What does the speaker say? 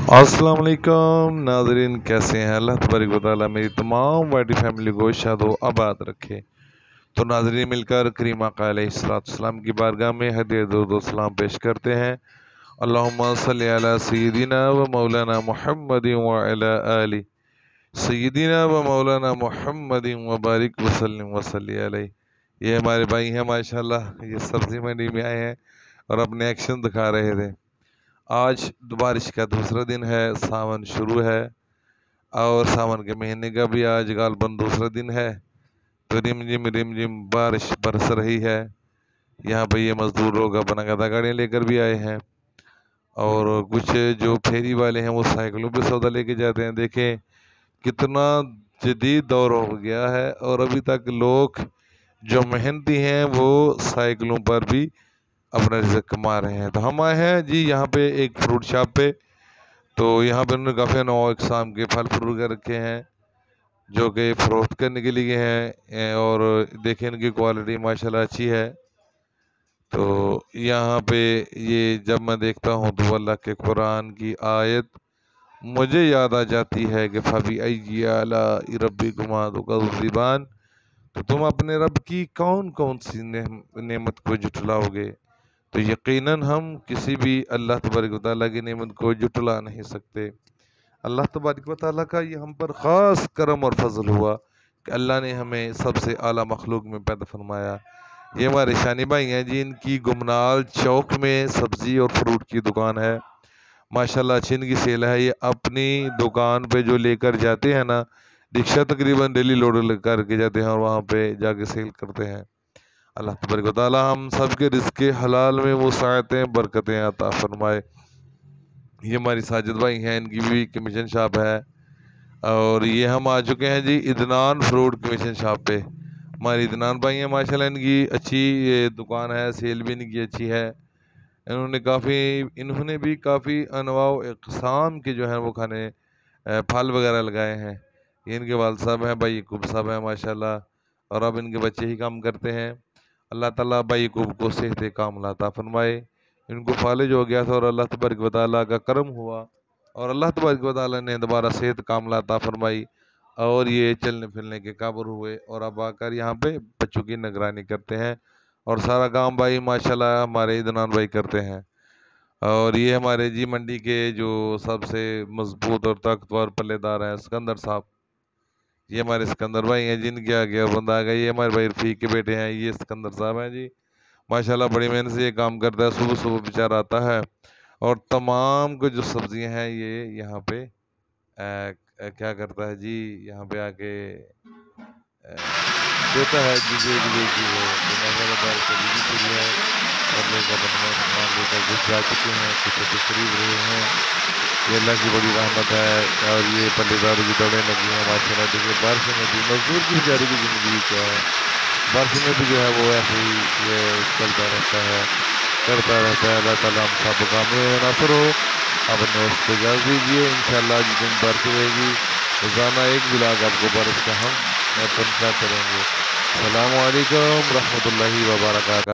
अस्सलाम वालेकुम नाज़रीन, कैसे हैं। अल्लाह तबारक व तआला मेरी तमाम वाइटी फैमिली को शाद व आबाद रखे। तो नाज़रीन, मिलकर करीम आका अलैहिस्सलाम की बारगाह में हदिया दुरूद व सलाम पेश करते हैं। अल्लाहुम्मा सल्ली अला सय्यिदिना व मौलाना मुहम्मदिन व अला आलि सय्यिदिना व मौलाना मुहम्मदिन व बारिक व सल्लिम व सल्ली अलैहि। ये हमारे भाई हैं माशाल्लाह, ये सब्ज़ी मंडी में आए हैं और अपने एक्शन दिखा रहे थे। आज बारिश का दूसरा दिन है, सावन शुरू है और सावन के महीने का भी आज गालबन दूसरा दिन है। तो रिम झिम बारिश बरस रही है। यहाँ पे ये मजदूर लोग अपना गदा गाड़ियाँ लेकर भी आए हैं और कुछ जो फेरी वाले हैं वो साइकिलों पे सौदा लेके जाते हैं। देखें कितना जदीद दौर हो गया है और अभी तक लोग जो मेहनती हैं वो साइकिलों पर भी अपना रिज़्क़ कमा रहे हैं। तो हम आए हैं जी यहाँ पे एक फ्रूट शॉप पे। तो यहाँ पे उन्होंने काफ़ी नौ इकसाम के फल फ्रूट रखे हैं जो कि फ़रोख्त करने के लिए हैं और देखें इनकी क्वालिटी माशाल्लाह अच्छी है। तो यहाँ पे ये जब मैं देखता हूँ तो अल्लाह के कुरान की आयत मुझे याद आ जाती है कि फ़बी अय्यि आलाइ रब्बिकुमा तुकज़्ज़िबान। तो तुम अपने रब की कौन कौन सी नेमत को जुटलाओगे। तो यकीनन हम किसी भी अल्लाह तबारक व तआला की नेमत को जुटला नहीं सकते। अल्लाह तबारक व तआला का ये हम पर ख़ास करम और फजल हुआ कि अल्लाह ने हमें सबसे आला मखलूक में पैदा फरमाया। ये हमारे शानी भाई हैं जी, इनकी गुमनाल चौक में सब्ज़ी और फ्रूट की दुकान है। माशाल्लाह अच्छी इनकी सेल है। ये अपनी दुकान पे जो लेकर जाते हैं ना, रिक्शा तकरीबन डेली लोड करके जाते हैं और वहाँ पे जाके सेल करते हैं। अल्लाह तबारक व तआला हम सब के रिज़्क़ हलाल में वो सायतें बरकतें अता फरमाए। ये हमारी साजिद भाई हैं, इनकी भी कमीशन शॉप है और ये हम आ चुके हैं जी इदनान फ्रूट कमीशन शॉप पे। हमारी इदनान भाई हैं माशाल्लाह, इनकी अच्छी ये दुकान है, सेल भी इनकी अच्छी है। इन्होंने भी काफ़ी अनवा इक़साम के जो है वो खाने फल वगैरह लगाए हैं। ये इनके वालिद साहब हैं, भाई यकूब साहब हैं माशाल्लाह, और अब इनके बच्चे ही काम करते हैं। अल्लाह ताला भाई यकूब को सेहत कामिला अता फरमाए। इनको फालिज हो गया था और अल्लाह तबारक व तआला का करम हुआ और अल्लाह तबारक व तआला ने दोबारा सेहत कामिला अता फरमाई और ये चलने फिरने के काबिल हुए और अब आकर यहाँ पे बच्चों की निगरानी करते हैं और सारा काम भाई माशाल्लाह हमारे इदनान भाई करते हैं। और ये हमारे जी मंडी के जो सबसे मजबूत और ताकतवर पल्लेदार हैं सिकंदर साहब। ये हमारे सिकंदर भाई हैं, जिनके आगे बंदा आ गया। ये हमारे भाई रफ़ीक के बेटे हैं, ये सिकंदर साहब हैं जी। माशाल्लाह बड़ी मेहनत से ये काम करता है, सुबह सुबह बेचारा आता है और तमाम को जो सब्जियां हैं ये यहाँ पे क्या करता है जी, यहाँ पे आके देता है जी की वो माशाल्लाह पूरी है और लोग अपना सामान लेकर घुस जा चुके हैं, कुछ तो खरीद रहे हैं। ये अल्लाह की बड़ी रहमत है और ये पल्लेदारों की दौड़ें लगी हैं माशाल्लाह। देखिए बारिश में भी मजदूर की बेचारी की ज़िंदगी क्या है, बारिश में भी जो है वो ऐसे ही ये चलता रहता है, करता रहता है। अल्लाह ताला हम सब काम में नासर हो। अपने उस पर इजाज़त दीजिए, इंशाअल्लाह जिस दिन बारिश रहेगी रोज़ाना एक ब्लॉग आपको बारिश का हम पहुंचा करेंगे। अस्सलामु अलैकुम रहमतुल्लाहि व बरकातहू।